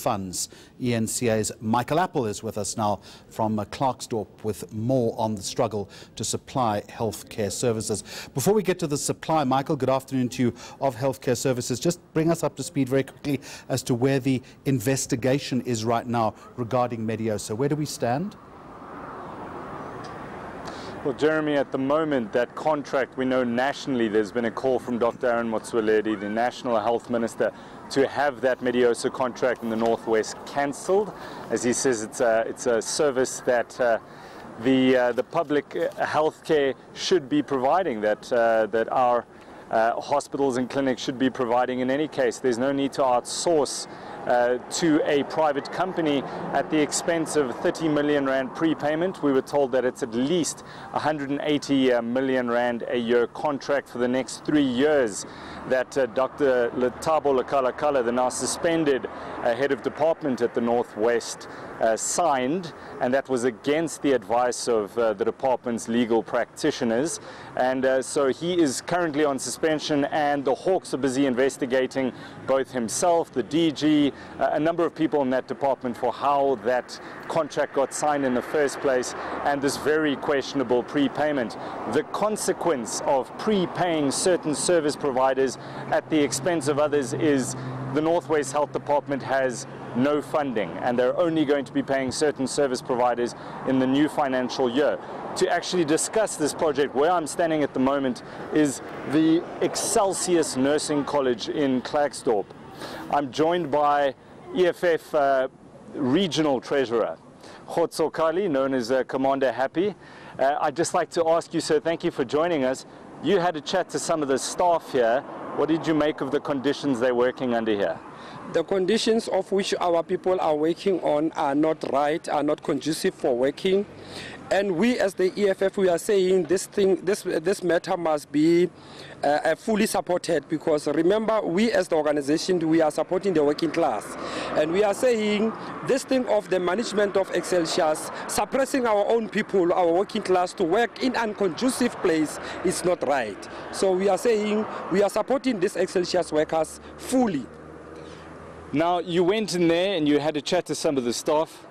funds. ENCA's Michael Appel is with us now from Klerksdorp with more on the struggle to supply healthcare services. Before we get to the supply, Michael, good afternoon to you, of healthcare services. Just bring us up to speed very quickly as to where the investigation is right now regarding Mediosa. Where do we stand? Well, Jeremy, at the moment, that contract, we know nationally there's been a call from Dr. Aaron Motsoaledi, the National Health Minister, to have that Mediosa contract in the Northwest cancelled. As he says, it's a service that the public healthcare should be providing, that our hospitals and clinics should be providing in any case. There's no need to outsource to a private company at the expense of 30 million rand prepayment. We were told that it's at least 180 million rand a year contract for the next 3 years that Dr. Letabo Lekalakala, the now suspended head of department at the Northwest, signed, and that was against the advice of the department's legal practitioners. And so he is currently on suspension, and the Hawks are busy investigating both himself, the DG, a number of people in that department for how that contract got signed in the first place, and this very questionable prepayment. The consequence of prepaying certain service providers at the expense of others is the Northwest Health Department has no funding, and they're only going to be paying certain service providers in the new financial year. To actually discuss this project, where I'm standing at the moment is the Excelsius Nursing College in Klerksdorp. I'm joined by EFF Regional Treasurer Khotso Kali, known as Commander Happy. I'd just like to ask you, sir, thank you for joining us. You had a chat to some of the staff here. What did you make of the conditions they're working under here? The conditions of which our people are working on are not right, are not conducive for working. And we as the EFF, we are saying this matter must be fully supported, because remember, we as the organization, we are supporting the working class. And we are saying this thing of the management of Excelsius suppressing our own people, our working class, to work in an unconducive place is not right. So we are saying we are supporting these Excelsius workers fully. Now, you went in there and you had a chat to some of the staff.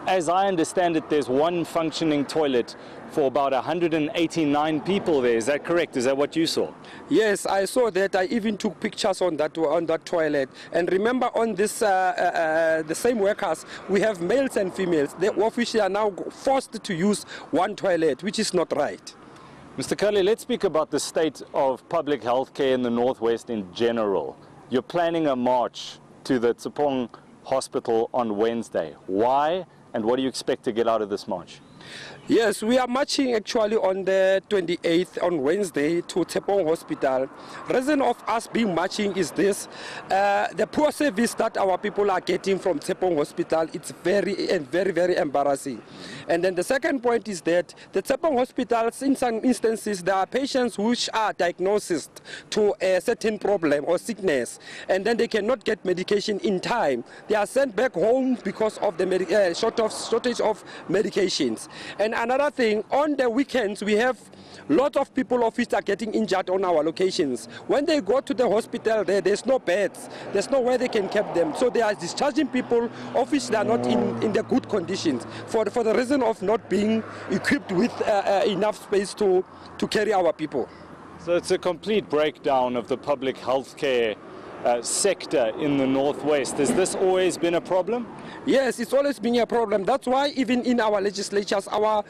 As I understand it, there's one functioning toilet for about 189 people there. Is that correct? Is that what you saw? Yes, I saw that. I even took pictures on that toilet. And remember, on this the same workers, we have males and females. They officially are now forced to use one toilet, which is not right. Mr. Curley, let's speak about the state of public health care in the Northwest in general. You're planning a march to the Tsepong Hospital on Wednesday. Why, and what do you expect to get out of this march? Yes, we are marching actually on the 28th, on Wednesday, to Tsepong Hospital. Reason of us being marching is this: the poor service that our people are getting from Tsepong Hospital, it's very embarrassing. And then the second point is that the Tsepong hospitals, in some instances, there are patients which are diagnosed to a certain problem or sickness, and then they cannot get medication in time. They are sent back home because of the shortage of medications. And another thing, on the weekends, we have lots of people of which are getting injured on our locations. When they go to the hospital, there's no beds, there's nowhere they can keep them. So they are discharging people of which they are not in the good conditions for the reason of not being equipped with enough space to carry our people. So it's a complete breakdown of the public health care sector in the Northwest. Has this always been a problem? Yes, it's always been a problem. That's why even in our legislatures, our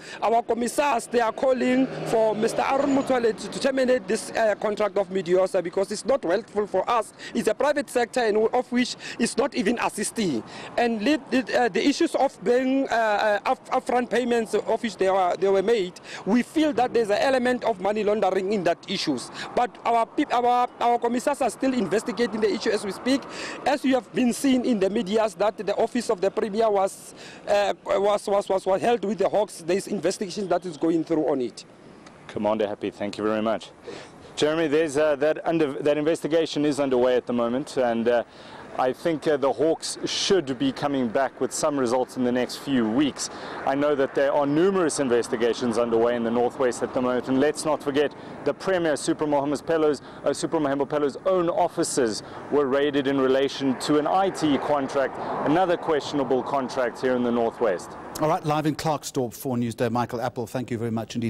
commissars, they are calling for Mr. Aaron Motsoaledi to terminate this contract of Mediosa, because it's not helpful for us. It's a private sector, and of which it's not even assisting. And the issues of being upfront payments of which they were made, we feel that there's an element of money laundering in that issues. But our commissars are still investigating the issue as we speak. As you have been seen in the media, that the office of the Premier was held with the Hawks. There's investigation that is going through on it. Commander Happy, thank you very much. Jeremy, there's that investigation is underway at the moment, and I think the Hawks should be coming back with some results in the next few weeks. I know that there are numerous investigations underway in the Northwest at the moment, and let's not forget the Premier Supra Mahema Pello's own offices were raided in relation to an IT contract, another questionable contract here in the Northwest. All right, live in Klerksdorp for Newsday, Michael Appel, thank you very much indeed.